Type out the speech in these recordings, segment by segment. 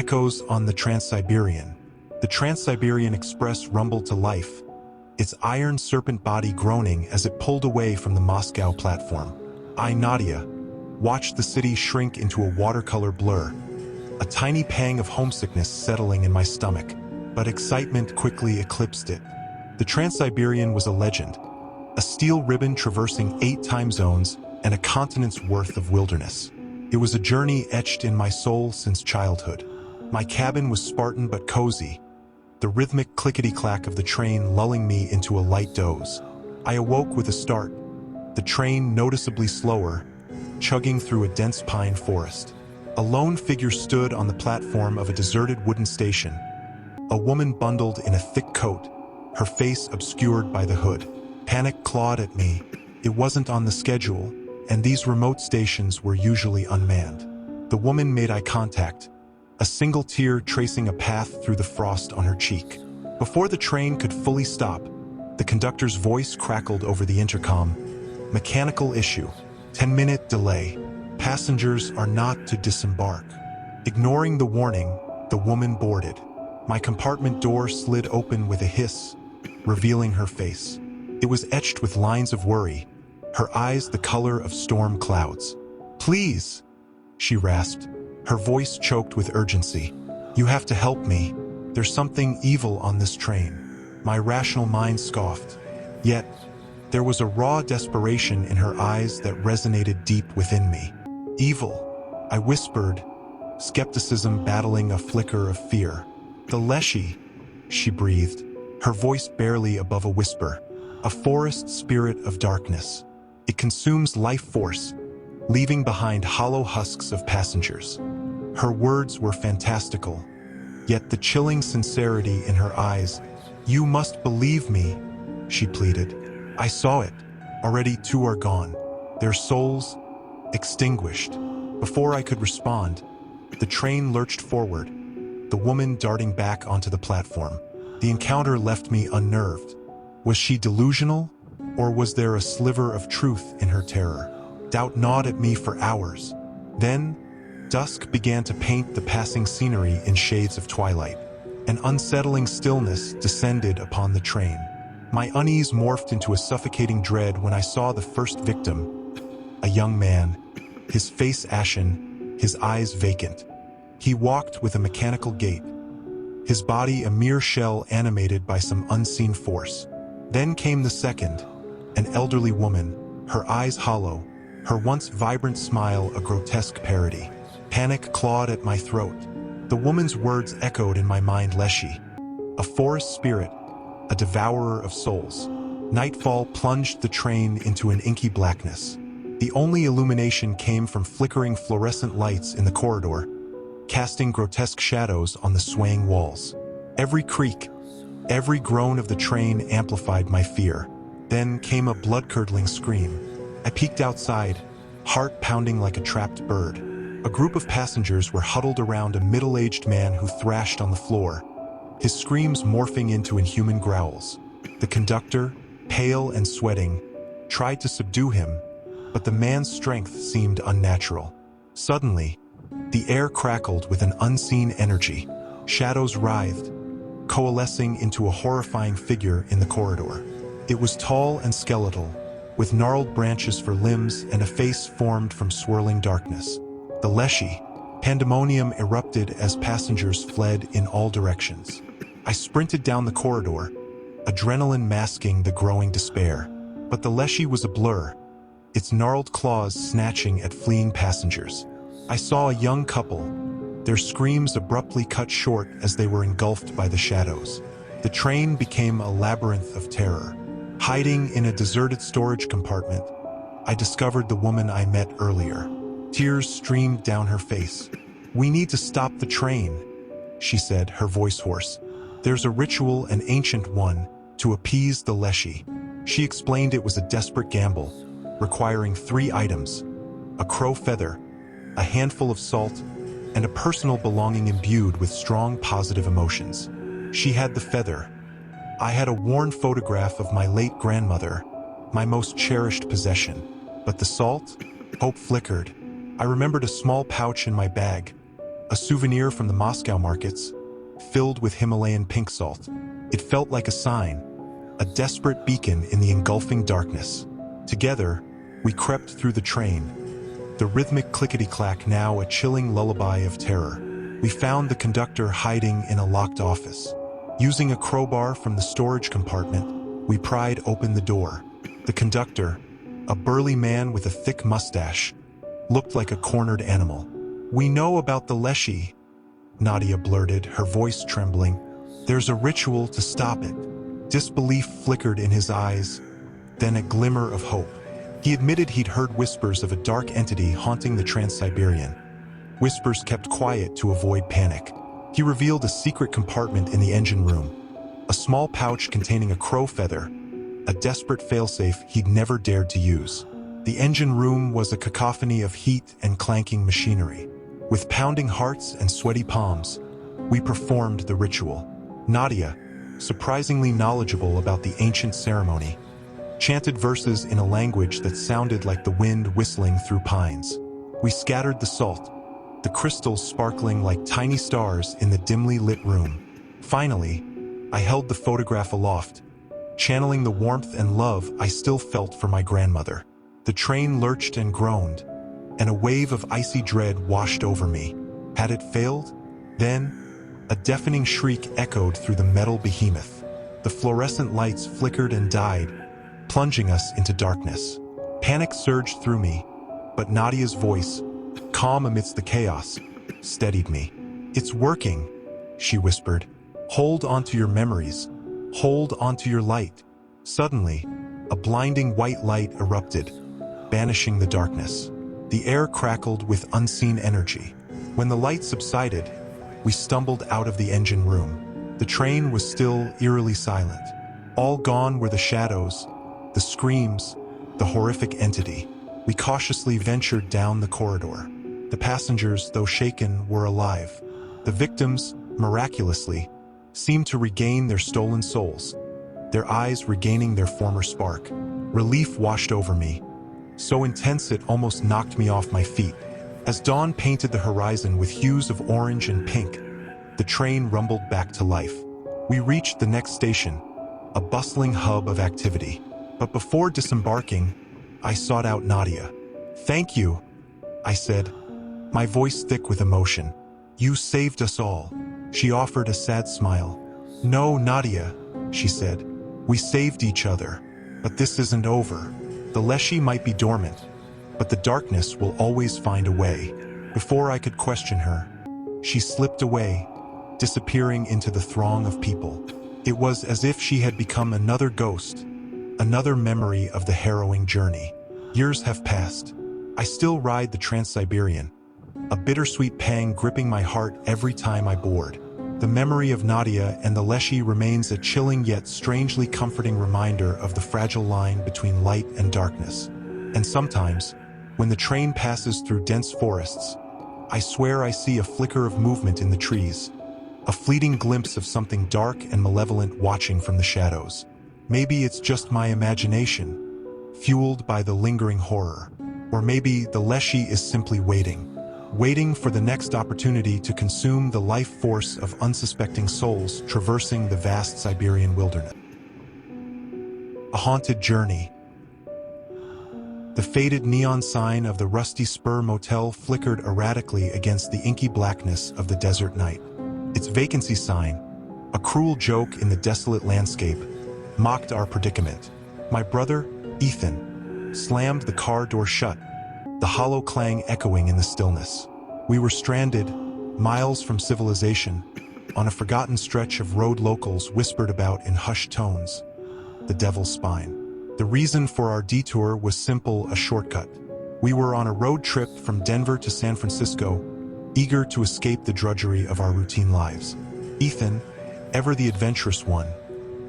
Echoes on the Trans-Siberian. The Trans-Siberian Express rumbled to life, its iron serpent body groaning as it pulled away from the Moscow platform. I, Nadia, watched the city shrink into a watercolor blur, a tiny pang of homesickness settling in my stomach, but excitement quickly eclipsed it. The Trans-Siberian was a legend, a steel ribbon traversing 8 time zones and a continent's worth of wilderness. It was a journey etched in my soul since childhood. My cabin was Spartan but cozy, the rhythmic clickety-clack of the train lulling me into a light doze. I awoke with a start, the train noticeably slower, chugging through a dense pine forest. A lone figure stood on the platform of a deserted wooden station, a woman bundled in a thick coat, her face obscured by the hood. Panic clawed at me. It wasn't on the schedule, and these remote stations were usually unmanned. The woman made eye contact, a single tear tracing a path through the frost on her cheek. Before the train could fully stop, the conductor's voice crackled over the intercom. Mechanical issue. 10-minute delay. Passengers are not to disembark. Ignoring the warning, the woman boarded. My compartment door slid open with a hiss, revealing her face. It was etched with lines of worry, her eyes the color of storm clouds. "Please," she rasped, her voice choked with urgency. "You have to help me. There's something evil on this train." My rational mind scoffed. Yet, there was a raw desperation in her eyes that resonated deep within me. "Evil," I whispered, skepticism battling a flicker of fear. "The Leshy," she breathed, her voice barely above a whisper. "A forest spirit of darkness. It consumes life force, leaving behind hollow husks of passengers." Her words were fantastical, yet the chilling sincerity in her eyes. "You must believe me," she pleaded. "I saw it. Already 2 are gone. Their souls extinguished." Before I could respond, the train lurched forward, the woman darting back onto the platform. The encounter left me unnerved. Was she delusional, or was there a sliver of truth in her terror? Doubt gnawed at me for hours. Then, dusk began to paint the passing scenery in shades of twilight. An unsettling stillness descended upon the train. My unease morphed into a suffocating dread when I saw the first victim, a young man, his face ashen, his eyes vacant. He walked with a mechanical gait, his body a mere shell animated by some unseen force. Then came the second, an elderly woman, her eyes hollow, her once vibrant smile a grotesque parody. Panic clawed at my throat. The woman's words echoed in my mind: Leshy, a forest spirit, a devourer of souls. Nightfall plunged the train into an inky blackness. The only illumination came from flickering fluorescent lights in the corridor, casting grotesque shadows on the swaying walls. Every creak, every groan of the train amplified my fear. Then came a blood-curdling scream. I peeked outside, heart pounding like a trapped bird. A group of passengers were huddled around a middle-aged man who thrashed on the floor, his screams morphing into inhuman growls. The conductor, pale and sweating, tried to subdue him, but the man's strength seemed unnatural. Suddenly, the air crackled with an unseen energy. Shadows writhed, coalescing into a horrifying figure in the corridor. It was tall and skeletal, with gnarled branches for limbs and a face formed from swirling darkness. The Leshy. Pandemonium erupted as passengers fled in all directions. I sprinted down the corridor, adrenaline masking the growing despair. But the Leshy was a blur, its gnarled claws snatching at fleeing passengers. I saw a young couple, their screams abruptly cut short as they were engulfed by the shadows. The train became a labyrinth of terror. Hiding in a deserted storage compartment, I discovered the woman I met earlier. Tears streamed down her face. "We need to stop the train," she said, her voice hoarse. "There's a ritual, an ancient one, to appease the Leshy." She explained it was a desperate gamble, requiring 3 items: a crow feather, a handful of salt, and a personal belonging imbued with strong positive emotions. She had the feather. I had a worn photograph of my late grandmother, my most cherished possession. But the salt? Hope flickered. I remembered a small pouch in my bag, a a souvenir from the Moscow markets, filled with Himalayan pink salt. It felt like a sign, a desperate beacon in the engulfing darkness. Together, we crept through the train, the rhythmic clickety-clack now a chilling lullaby of terror. We found the conductor hiding in a locked office. Using a crowbar from the storage compartment, we pried open the door. The conductor, a burly man with a thick mustache, looked like a cornered animal. "We know about the Leshy," Nadia blurted, her voice trembling. "There's a ritual to stop it." Disbelief flickered in his eyes, then a glimmer of hope. He admitted he'd heard whispers of a dark entity haunting the Trans-Siberian. Whispers kept quiet to avoid panic. He revealed a secret compartment in the engine room, a small pouch containing a crow feather, a desperate failsafe he'd never dared to use. The engine room was a cacophony of heat and clanking machinery. With pounding hearts and sweaty palms, we performed the ritual. Nadia, surprisingly knowledgeable about the ancient ceremony, chanted verses in a language that sounded like the wind whistling through pines. We scattered the salt, the crystals sparkling like tiny stars in the dimly lit room. Finally, I held the photograph aloft, channeling the warmth and love I still felt for my grandmother. The train lurched and groaned, and a wave of icy dread washed over me. Had it failed? Then, a deafening shriek echoed through the metal behemoth. The fluorescent lights flickered and died, plunging us into darkness. Panic surged through me, but Nadia's voice, calm amidst the chaos, steadied me. "It's working," she whispered. "Hold onto your memories. Hold onto your light." Suddenly, a blinding white light erupted, banishing the darkness. The air crackled with unseen energy. When the light subsided, we stumbled out of the engine room. The train was still eerily silent. All gone were the shadows, the screams, the horrific entity. We cautiously ventured down the corridor. The passengers, though shaken, were alive. The victims, miraculously, seemed to regain their stolen souls, their eyes regaining their former spark. Relief washed over me, so intense it almost knocked me off my feet. As dawn painted the horizon with hues of orange and pink, the train rumbled back to life. We reached the next station, a bustling hub of activity. But before disembarking, I sought out Nadia. "Thank you," I said, my voice thick with emotion. "You saved us all." She offered a sad smile. "No, Nadia," she said. "We saved each other. But this isn't over. The Leshy might be dormant, but the darkness will always find a way." Before I could question her, she slipped away, disappearing into the throng of people. It was as if she had become another ghost, another memory of the harrowing journey. Years have passed. I still ride the Trans-Siberian, a bittersweet pang gripping my heart every time I board. The memory of Nadia and the Leshy remains a chilling yet strangely comforting reminder of the fragile line between light and darkness. And sometimes, when the train passes through dense forests, I swear I see a flicker of movement in the trees, a fleeting glimpse of something dark and malevolent watching from the shadows. Maybe it's just my imagination, fueled by the lingering horror. Or maybe the Leshy is simply waiting for the next opportunity to consume the life force of unsuspecting souls traversing the vast Siberian wilderness. A haunted journey. The faded neon sign of the Rusty Spur Motel flickered erratically against the inky blackness of the desert night. Its vacancy sign, a cruel joke in the desolate landscape, mocked our predicament. My brother, Ethan, slammed the car door shut, the hollow clang echoing in the stillness. We were stranded, miles from civilization, on a forgotten stretch of road locals whispered about in hushed tones. The Devil's Spine. The reason for our detour was simple, a shortcut. We were on a road trip from Denver to San Francisco, eager to escape the drudgery of our routine lives. Ethan, ever the adventurous one,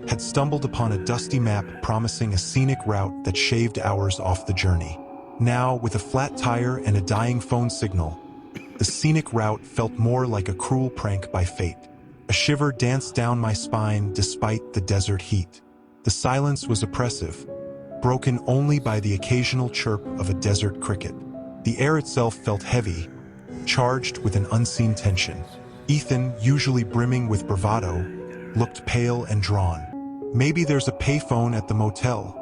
had stumbled upon a dusty map promising a scenic route that shaved hours off the journey. Now, with a flat tire and a dying phone signal, the scenic route felt more like a cruel prank by fate. A shiver danced down my spine despite the desert heat. The silence was oppressive, broken only by the occasional chirp of a desert cricket. The air itself felt heavy, charged with an unseen tension. Ethan, usually brimming with bravado, looked pale and drawn. "Maybe there's a payphone at the motel,"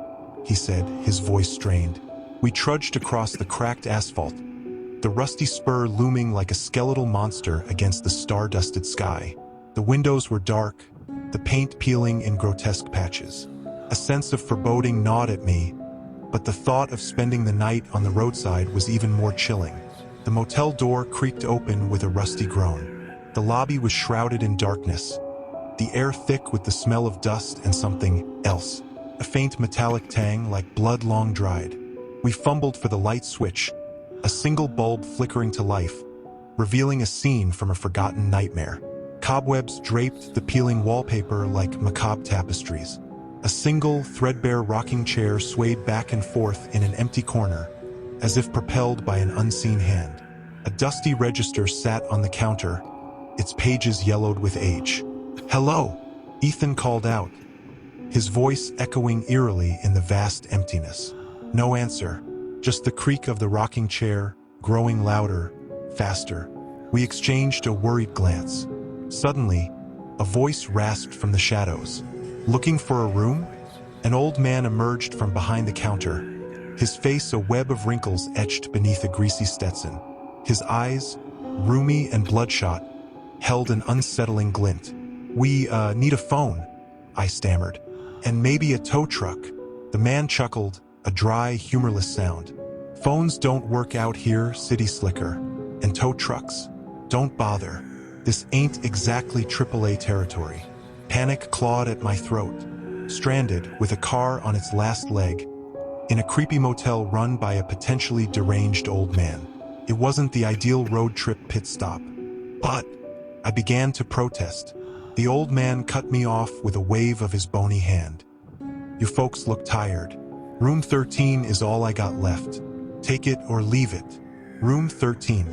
he said, his voice strained. We trudged across the cracked asphalt, the rusty spur looming like a skeletal monster against the star-dusted sky. The windows were dark, the paint peeling in grotesque patches. A sense of foreboding gnawed at me, but the thought of spending the night on the roadside was even more chilling. The motel door creaked open with a rusty groan. The lobby was shrouded in darkness, the air thick with the smell of dust and something else, a faint metallic tang like blood long dried. We fumbled for the light switch, a single bulb flickering to life, revealing a scene from a forgotten nightmare. Cobwebs draped the peeling wallpaper like macabre tapestries. A single, threadbare rocking chair swayed back and forth in an empty corner, as if propelled by an unseen hand. A dusty register sat on the counter, its pages yellowed with age. "Hello," Ethan called out, his voice echoing eerily in the vast emptiness. No answer, just the creak of the rocking chair, growing louder, faster. We exchanged a worried glance. Suddenly, a voice rasped from the shadows. "Looking for a room?" An old man emerged from behind the counter, his face a web of wrinkles etched beneath a greasy Stetson. His eyes, rheumy and bloodshot, held an unsettling glint. "We, need a phone," I stammered. "And maybe a tow truck." The man chuckled, a dry, humorless sound. "Phones don't work out here, city slicker. And tow trucks? Don't bother. This ain't exactly AAA territory." Panic clawed at my throat. Stranded, with a car on its last leg, in a creepy motel run by a potentially deranged old man. It wasn't the ideal road trip pit stop. But I began to protest. The old man cut me off with a wave of his bony hand. "You folks look tired. Room 13 is all I got left. Take it or leave it." Room 13.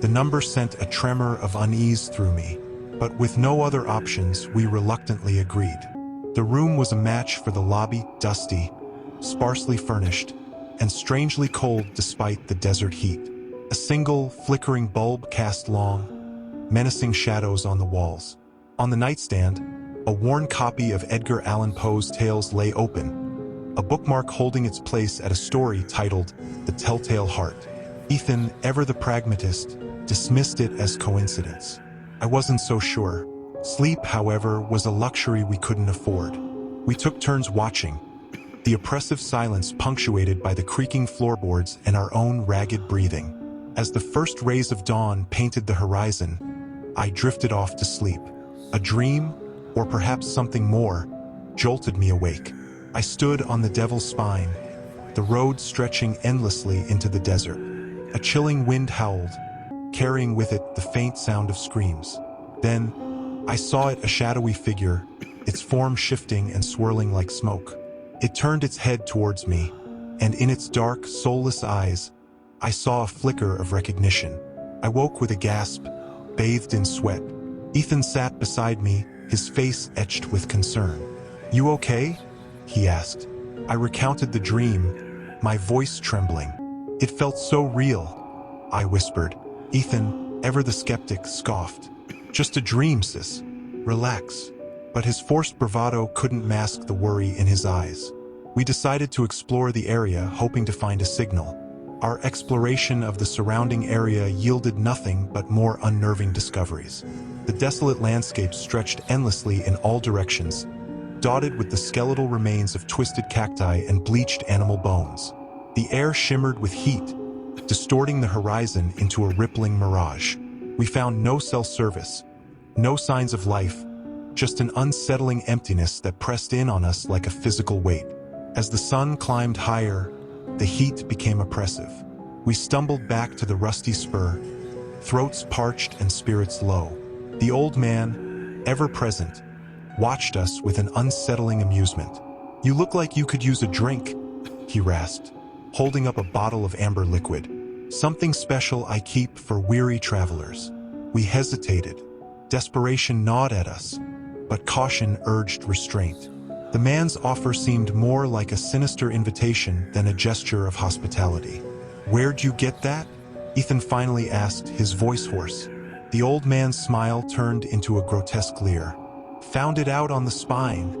The number sent a tremor of unease through me, but with no other options, we reluctantly agreed. The room was a match for the lobby, dusty, sparsely furnished, and strangely cold despite the desert heat. A single, flickering bulb cast long, menacing shadows on the walls. On the nightstand, a worn copy of Edgar Allan Poe's Tales lay open, a bookmark holding its place at a story titled The Telltale Heart. Ethan, ever the pragmatist, dismissed it as coincidence. I wasn't so sure. Sleep, however, was a luxury we couldn't afford. We took turns watching, the oppressive silence punctuated by the creaking floorboards and our own ragged breathing. As the first rays of dawn painted the horizon, I drifted off to sleep. A dream, or perhaps something more, jolted me awake. I stood on the Devil's Spine, the road stretching endlessly into the desert. A chilling wind howled, carrying with it the faint sound of screams. Then, I saw it, a shadowy figure, its form shifting and swirling like smoke. It turned its head towards me, and in its dark, soulless eyes, I saw a flicker of recognition. I woke with a gasp, bathed in sweat. Ethan sat beside me, his face etched with concern. "You okay?" he asked. I recounted the dream, my voice trembling. "It felt so real," I whispered. Ethan, ever the skeptic, scoffed. "Just a dream, sis. Relax." But his forced bravado couldn't mask the worry in his eyes. We decided to explore the area, hoping to find a signal. Our exploration of the surrounding area yielded nothing but more unnerving discoveries. The desolate landscape stretched endlessly in all directions, dotted with the skeletal remains of twisted cacti and bleached animal bones. The air shimmered with heat, distorting the horizon into a rippling mirage. We found no cell service, no signs of life, just an unsettling emptiness that pressed in on us like a physical weight. As the sun climbed higher, the heat became oppressive. We stumbled back to the rusty spur, throats parched and spirits low. The old man, ever present, watched us with an unsettling amusement. "You look like you could use a drink," he rasped, holding up a bottle of amber liquid. "Something special I keep for weary travelers." We hesitated. Desperation gnawed at us, but caution urged restraint. The man's offer seemed more like a sinister invitation than a gesture of hospitality. "Where'd you get that?" Ethan finally asked, his voice hoarse. The old man's smile turned into a grotesque leer. "Found it out on the spine,"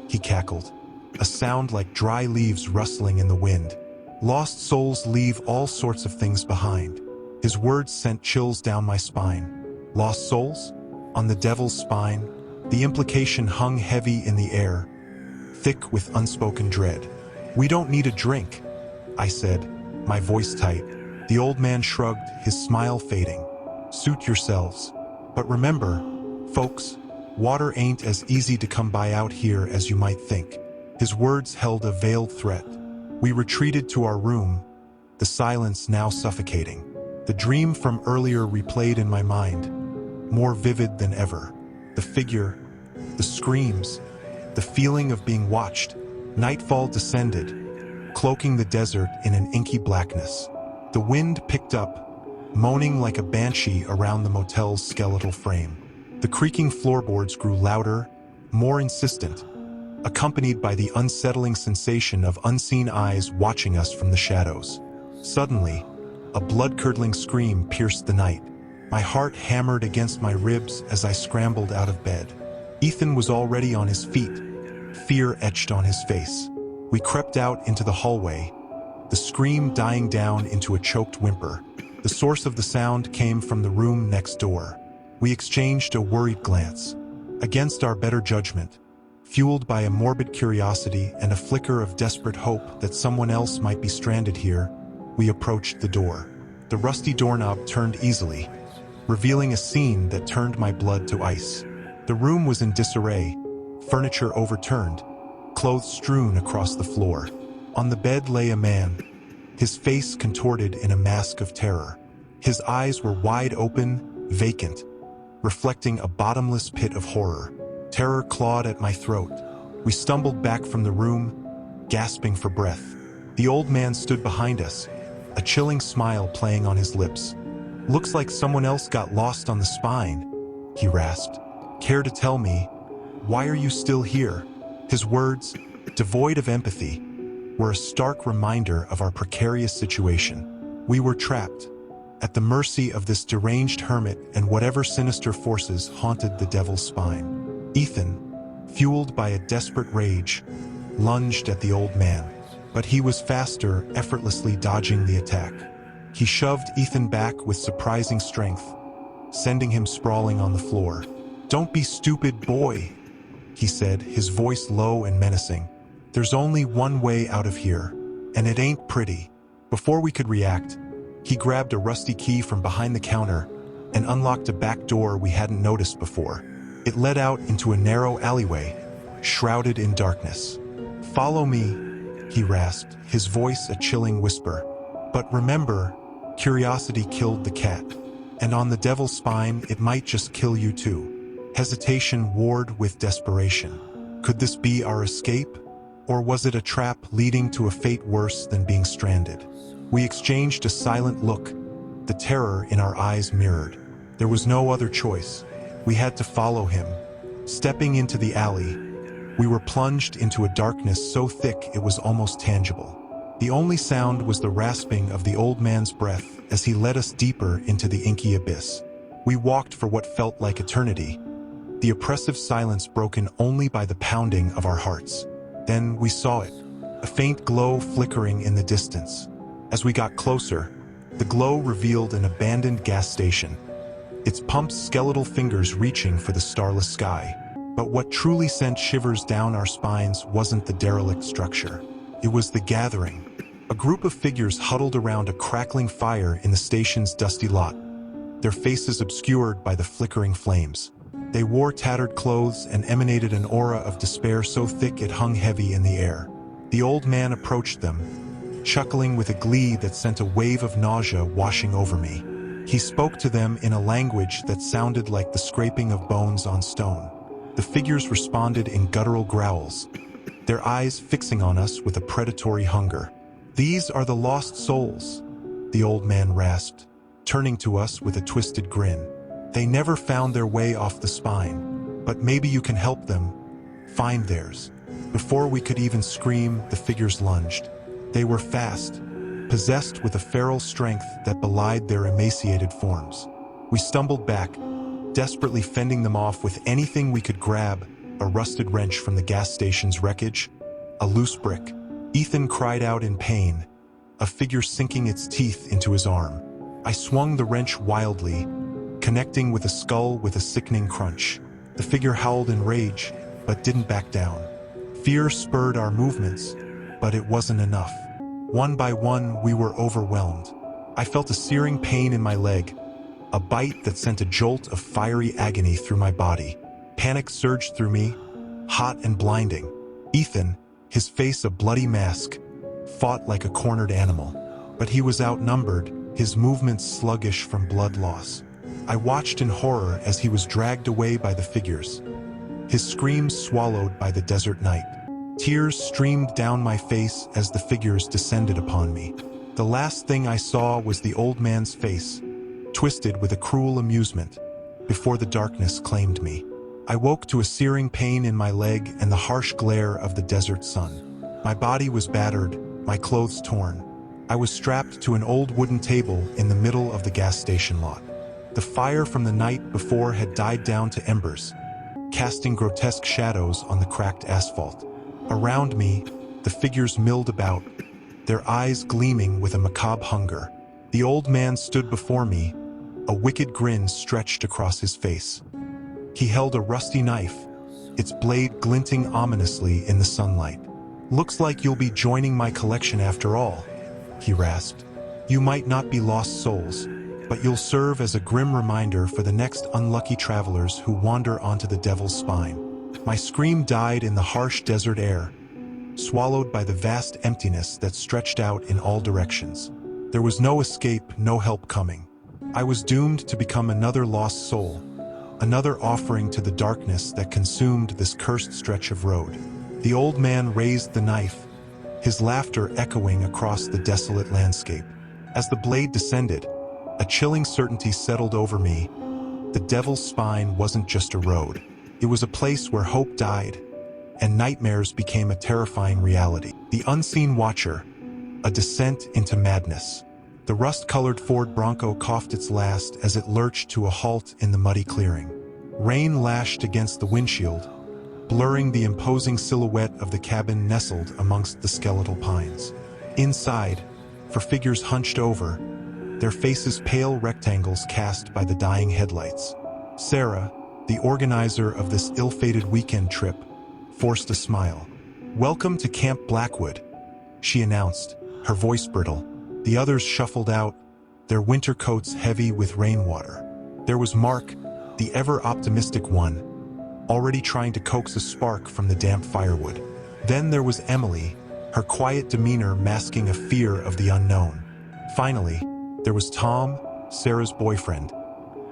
he cackled, a sound like dry leaves rustling in the wind. "Lost souls leave all sorts of things behind." His words sent chills down my spine. Lost souls? On the devil's spine? The implication hung heavy in the air, thick with unspoken dread. "We don't need a drink," I said, my voice tight. The old man shrugged, his smile fading. "Suit yourselves. But remember, folks, water ain't as easy to come by out here as you might think." His words held a veiled threat. We retreated to our room, the silence now suffocating. The dream from earlier replayed in my mind, more vivid than ever. The figure, the screams, the feeling of being watched. Nightfall descended, cloaking the desert in an inky blackness. The wind picked up, moaning like a banshee around the motel's skeletal frame. The creaking floorboards grew louder, more insistent, accompanied by the unsettling sensation of unseen eyes watching us from the shadows. Suddenly, a blood-curdling scream pierced the night. My heart hammered against my ribs as I scrambled out of bed. Ethan was already on his feet, fear etched on his face. We crept out into the hallway, the scream dying down into a choked whimper. The source of the sound came from the room next door. We exchanged a worried glance. Against our better judgment, fueled by a morbid curiosity and a flicker of desperate hope that someone else might be stranded here, we approached the door. The rusty doorknob turned easily, revealing a scene that turned my blood to ice. The room was in disarray, furniture overturned, clothes strewn across the floor. On the bed lay a man, his face contorted in a mask of terror. His eyes were wide open, vacant, reflecting a bottomless pit of horror. Terror clawed at my throat. We stumbled back from the room, gasping for breath. The old man stood behind us, a chilling smile playing on his lips. "Looks like someone else got lost on the spine," he rasped. "Care to tell me, why are you still here?" His words, devoid of empathy, were a stark reminder of our precarious situation. We were trapped, at the mercy of this deranged hermit and whatever sinister forces haunted the devil's spine. Ethan, fueled by a desperate rage, lunged at the old man, but he was faster, effortlessly dodging the attack. He shoved Ethan back with surprising strength, sending him sprawling on the floor. "Don't be stupid, boy," he said, his voice low and menacing. "There's only one way out of here, and it ain't pretty." Before we could react, he grabbed a rusty key from behind the counter and unlocked a back door we hadn't noticed before. It led out into a narrow alleyway, shrouded in darkness. "Follow me," he rasped, his voice a chilling whisper. "But remember, curiosity killed the cat, and on the devil's spine it might just kill you too." Hesitation warred with desperation. Could this be our escape? Or was it a trap leading to a fate worse than being stranded? We exchanged a silent look, the terror in our eyes mirrored. There was no other choice. We had to follow him. Stepping into the alley, we were plunged into a darkness so thick it was almost tangible. The only sound was the rasping of the old man's breath as he led us deeper into the inky abyss. We walked for what felt like eternity, the oppressive silence broken only by the pounding of our hearts. Then we saw it, a faint glow flickering in the distance. As we got closer, the glow revealed an abandoned gas station, its pump's skeletal fingers reaching for the starless sky. But what truly sent shivers down our spines wasn't the derelict structure. It was the gathering. A group of figures huddled around a crackling fire in the station's dusty lot, their faces obscured by the flickering flames. They wore tattered clothes and emanated an aura of despair so thick it hung heavy in the air. The old man approached them, chuckling with a glee that sent a wave of nausea washing over me. He spoke to them in a language that sounded like the scraping of bones on stone. The figures responded in guttural growls, their eyes fixing on us with a predatory hunger. "These are the lost souls," the old man rasped, turning to us with a twisted grin. "They never found their way off the spine, but maybe you can help them find theirs." Before we could even scream, the figures lunged. They were fast, possessed with a feral strength that belied their emaciated forms. We stumbled back, desperately fending them off with anything we could grab: a rusted wrench from the gas station's wreckage, a loose brick. Ethan cried out in pain, a figure sinking its teeth into his arm. I swung the wrench wildly, connecting with a skull with a sickening crunch. The figure howled in rage, but didn't back down. Fear spurred our movements, but it wasn't enough. One by one, we were overwhelmed. I felt a searing pain in my leg, a bite that sent a jolt of fiery agony through my body. Panic surged through me, hot and blinding. Ethan, his face a bloody mask, fought like a cornered animal. But he was outnumbered, his movements sluggish from blood loss. I watched in horror as he was dragged away by the figures, his screams swallowed by the desert night. Tears streamed down my face as the figures descended upon me. The last thing I saw was the old man's face, twisted with a cruel amusement, before the darkness claimed me. I woke to a searing pain in my leg and the harsh glare of the desert sun. My body was battered, my clothes torn. I was strapped to an old wooden table in the middle of the gas station lot. The fire from the night before had died down to embers, casting grotesque shadows on the cracked asphalt. Around me, the figures milled about, their eyes gleaming with a macabre hunger. The old man stood before me, a wicked grin stretched across his face. He held a rusty knife, its blade glinting ominously in the sunlight. "Looks like you'll be joining my collection after all," he rasped. "You might not be lost souls, but you'll serve as a grim reminder for the next unlucky travelers who wander onto the devil's spine." My scream died in the harsh desert air, swallowed by the vast emptiness that stretched out in all directions. There was no escape, no help coming. I was doomed to become another lost soul, another offering to the darkness that consumed this cursed stretch of road. The old man raised the knife, his laughter echoing across the desolate landscape. As the blade descended, a chilling certainty settled over me. The devil's spine wasn't just a road. It was a place where hope died, and nightmares became a terrifying reality. The unseen watcher, a descent into madness. The rust-colored Ford Bronco coughed its last as it lurched to a halt in the muddy clearing. Rain lashed against the windshield, blurring the imposing silhouette of the cabin nestled amongst the skeletal pines. Inside, for figures hunched over, their faces pale rectangles cast by the dying headlights. Sarah, the organizer of this ill-fated weekend trip, forced a smile. "Welcome to Camp Blackwood," she announced, her voice brittle. The others shuffled out, their winter coats heavy with rainwater. There was Mark, the ever-optimistic one, already trying to coax a spark from the damp firewood. Then there was Emily, her quiet demeanor masking a fear of the unknown. Finally, there was Tom, Sarah's boyfriend,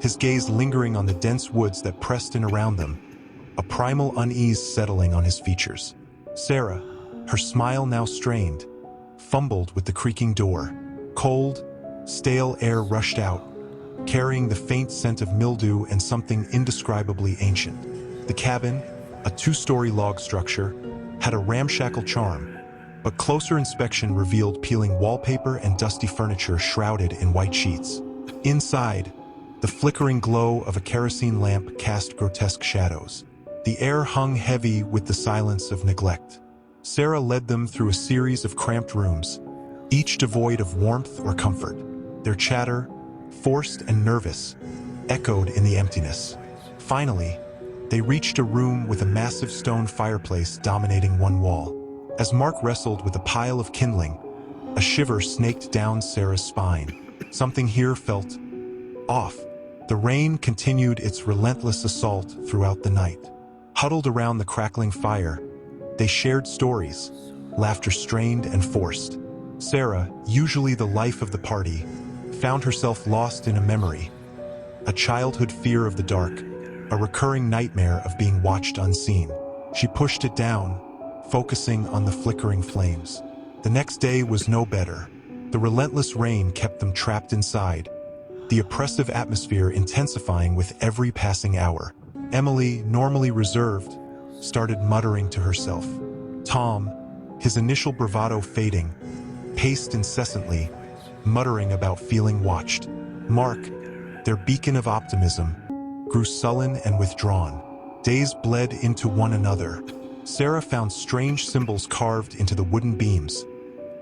his gaze lingering on the dense woods that pressed in around them, a primal unease settling on his features. Sarah, her smile now strained, fumbled with the creaking door. Cold, stale air rushed out, carrying the faint scent of mildew and something indescribably ancient. The cabin, a two-story log structure, had a ramshackle charm, but closer inspection revealed peeling wallpaper and dusty furniture shrouded in white sheets. Inside, the flickering glow of a kerosene lamp cast grotesque shadows. The air hung heavy with the silence of neglect. Sarah led them through a series of cramped rooms, each devoid of warmth or comfort. Their chatter, forced and nervous, echoed in the emptiness. Finally, they reached a room with a massive stone fireplace dominating one wall. As Mark wrestled with a pile of kindling, a shiver snaked down Sarah's spine. Something here felt off. The rain continued its relentless assault throughout the night. Huddled around the crackling fire, they shared stories, laughter strained and forced. Sarah, usually the life of the party, found herself lost in a memory, a childhood fear of the dark, a recurring nightmare of being watched unseen. She pushed it down, focusing on the flickering flames. The next day was no better. The relentless rain kept them trapped inside, the oppressive atmosphere intensifying with every passing hour. Emily, normally reserved, started muttering to herself. Tom, his initial bravado fading, paced incessantly, muttering about feeling watched. Mark, their beacon of optimism, grew sullen and withdrawn. Days bled into one another. Sarah found strange symbols carved into the wooden beams,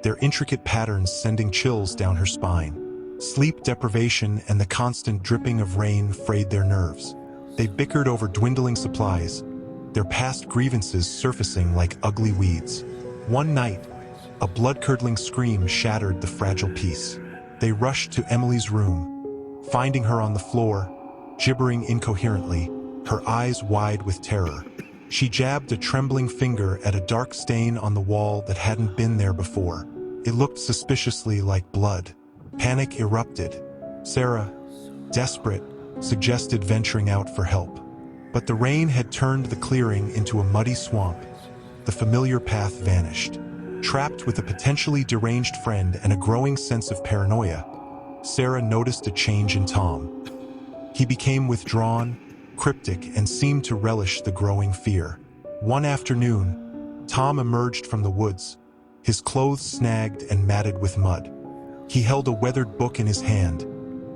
their intricate patterns sending chills down her spine. Sleep deprivation and the constant dripping of rain frayed their nerves. They bickered over dwindling supplies, their past grievances surfacing like ugly weeds. One night, a blood-curdling scream shattered the fragile peace. They rushed to Emily's room, finding her on the floor, gibbering incoherently, her eyes wide with terror. She jabbed a trembling finger at a dark stain on the wall that hadn't been there before. It looked suspiciously like blood. Panic erupted. Sarah, desperate, suggested venturing out for help. But the rain had turned the clearing into a muddy swamp. The familiar path vanished. Trapped with a potentially deranged friend and a growing sense of paranoia, Sarah noticed a change in Tom. He became withdrawn, cryptic, and seemed to relish the growing fear. One afternoon, Tom emerged from the woods, his clothes snagged and matted with mud. He held a weathered book in his hand,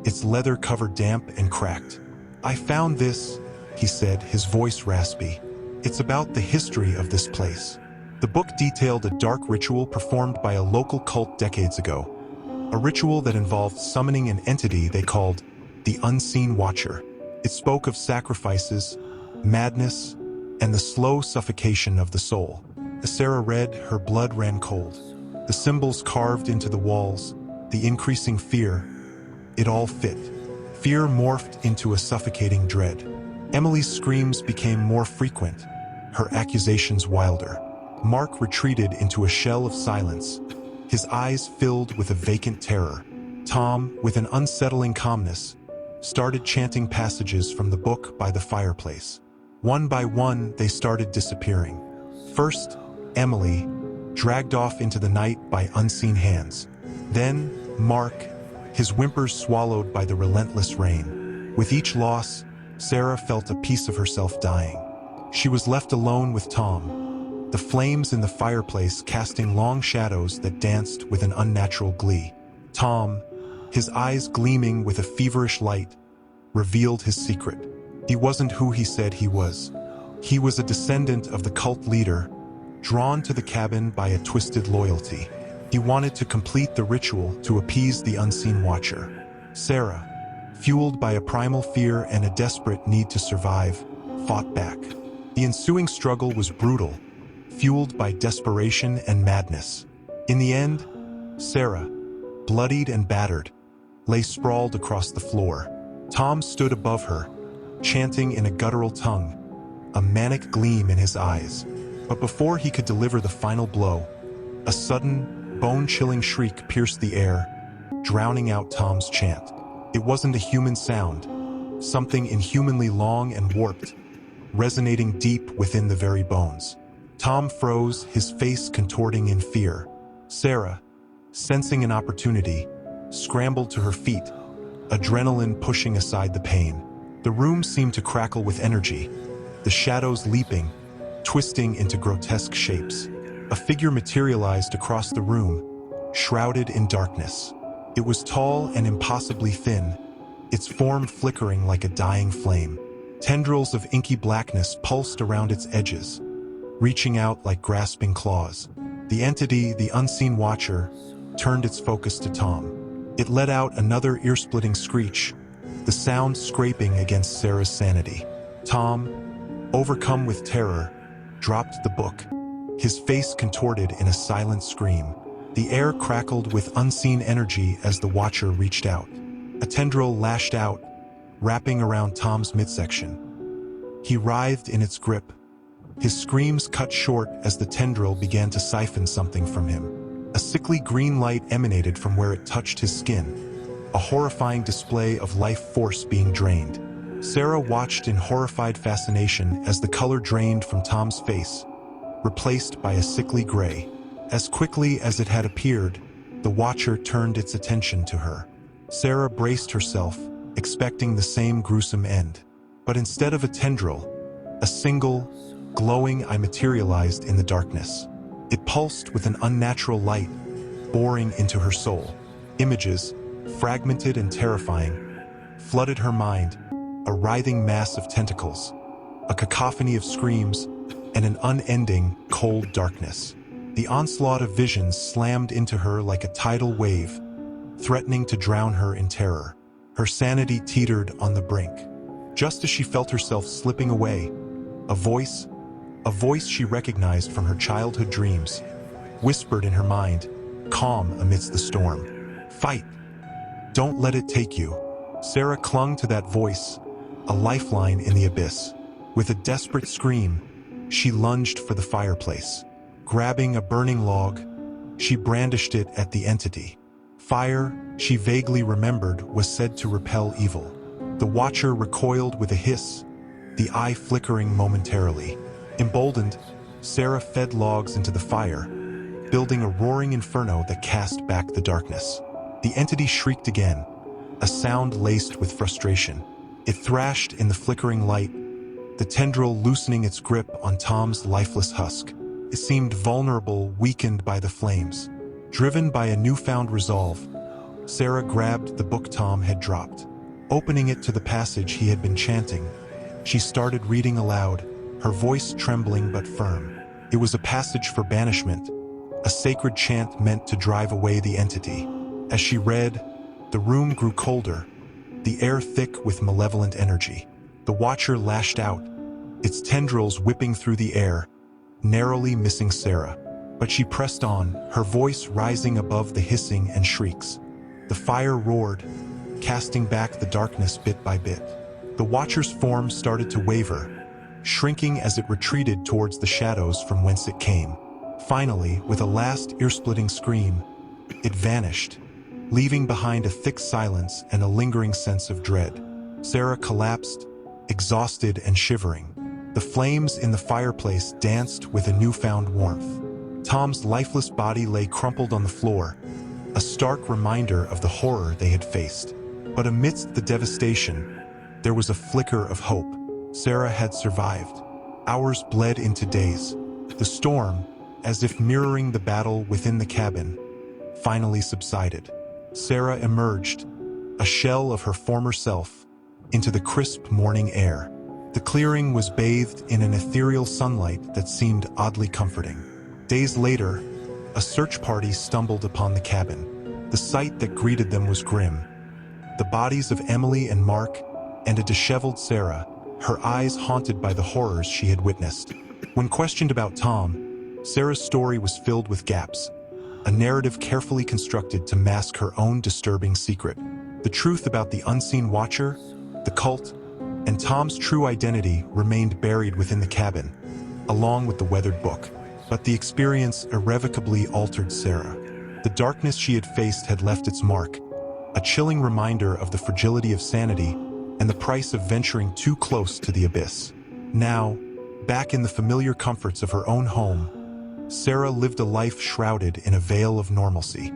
its leather cover damp and cracked. "I found this," he said, his voice raspy. "It's about the history of this place." The book detailed a dark ritual performed by a local cult decades ago, a ritual that involved summoning an entity they called the Unseen Watcher. It spoke of sacrifices, madness, and the slow suffocation of the soul. As Sarah read, her blood ran cold. The symbols carved into the walls, the increasing fear, it all fit. Fear morphed into a suffocating dread. Emily's screams became more frequent, her accusations wilder. Mark retreated into a shell of silence, his eyes filled with a vacant terror. Tom, with an unsettling calmness, started chanting passages from the book by the fireplace. One by one, they started disappearing. First, Emily, dragged off into the night by unseen hands. Then, Mark, his whimpers swallowed by the relentless rain. With each loss, Sarah felt a piece of herself dying. She was left alone with Tom, the flames in the fireplace casting long shadows that danced with an unnatural glee. Tom, his eyes gleaming with a feverish light, revealed his secret. He wasn't who he said he was. He was a descendant of the cult leader, drawn to the cabin by a twisted loyalty. He wanted to complete the ritual to appease the Unseen Watcher. Sarah, fueled by a primal fear and a desperate need to survive, fought back. The ensuing struggle was brutal, fueled by desperation and madness. In the end, Sarah, bloodied and battered, lay sprawled across the floor. Tom stood above her, chanting in a guttural tongue, a manic gleam in his eyes. But before he could deliver the final blow, a sudden, bone-chilling shriek pierced the air, drowning out Tom's chant. It wasn't a human sound, something inhumanly long and warped, resonating deep within the very bones. Tom froze, his face contorting in fear. Sarah, sensing an opportunity, scrambled to her feet, adrenaline pushing aside the pain. The room seemed to crackle with energy, the shadows leaping, twisting into grotesque shapes. A figure materialized across the room, shrouded in darkness. It was tall and impossibly thin, its form flickering like a dying flame. Tendrils of inky blackness pulsed around its edges, reaching out like grasping claws. The entity, the Unseen Watcher, turned its focus to Tom. It let out another ear-splitting screech, the sound scraping against Sarah's sanity. Tom, overcome with terror, dropped the book, his face contorted in a silent scream. The air crackled with unseen energy as the Watcher reached out. A tendril lashed out, wrapping around Tom's midsection. He writhed in its grip, his screams cut short as the tendril began to siphon something from him. A sickly green light emanated from where it touched his skin, a horrifying display of life force being drained. Sarah watched in horrified fascination as the color drained from Tom's face, replaced by a sickly gray. As quickly as it had appeared, the Watcher turned its attention to her. Sarah braced herself, expecting the same gruesome end. But instead of a tendril, a single, glowing eye materialized in the darkness. It pulsed with an unnatural light, boring into her soul. Images, fragmented and terrifying, flooded her mind, a writhing mass of tentacles, a cacophony of screams, and an unending, cold darkness. The onslaught of visions slammed into her like a tidal wave, threatening to drown her in terror. Her sanity teetered on the brink. Just as she felt herself slipping away, a voice she recognized from her childhood dreams, whispered in her mind, calm amidst the storm. Fight! Don't let it take you. Sarah clung to that voice, a lifeline in the abyss. With a desperate scream, she lunged for the fireplace. Grabbing a burning log, she brandished it at the entity. Fire, she vaguely remembered, was said to repel evil. The watcher recoiled with a hiss, the eye flickering momentarily. Emboldened, Sarah fed logs into the fire, building a roaring inferno that cast back the darkness. The entity shrieked again, a sound laced with frustration. It thrashed in the flickering light, the tendril loosening its grip on Tom's lifeless husk. It seemed vulnerable, weakened by the flames. Driven by a newfound resolve, Sarah grabbed the book Tom had dropped. Opening it to the passage he had been chanting, she started reading aloud, her voice trembling but firm. It was a passage for banishment, a sacred chant meant to drive away the entity. As she read, the room grew colder, the air thick with malevolent energy. The watcher lashed out, its tendrils whipping through the air, narrowly missing Sarah. But she pressed on, her voice rising above the hissing and shrieks. The fire roared, casting back the darkness bit by bit. The watcher's form started to waver, shrinking as it retreated towards the shadows from whence it came. Finally, with a last ear-splitting scream, it vanished, leaving behind a thick silence and a lingering sense of dread. Sarah collapsed, exhausted and shivering. The flames in the fireplace danced with a newfound warmth. Tom's lifeless body lay crumpled on the floor, a stark reminder of the horror they had faced. But amidst the devastation, there was a flicker of hope. Sarah had survived. Hours bled into days. The storm, as if mirroring the battle within the cabin, finally subsided. Sarah emerged, a shell of her former self, into the crisp morning air. The clearing was bathed in an ethereal sunlight that seemed oddly comforting. Days later, a search party stumbled upon the cabin. The sight that greeted them was grim. The bodies of Emily and Mark, and a disheveled Sarah, her eyes haunted by the horrors she had witnessed. When questioned about Tom, Sarah's story was filled with gaps, a narrative carefully constructed to mask her own disturbing secret. The truth about the unseen watcher, the cult, and Tom's true identity remained buried within the cabin, along with the weathered book. But the experience irrevocably altered Sarah. The darkness she had faced had left its mark, a chilling reminder of the fragility of sanity and the price of venturing too close to the abyss. Now, back in the familiar comforts of her own home, Sarah lived a life shrouded in a veil of normalcy.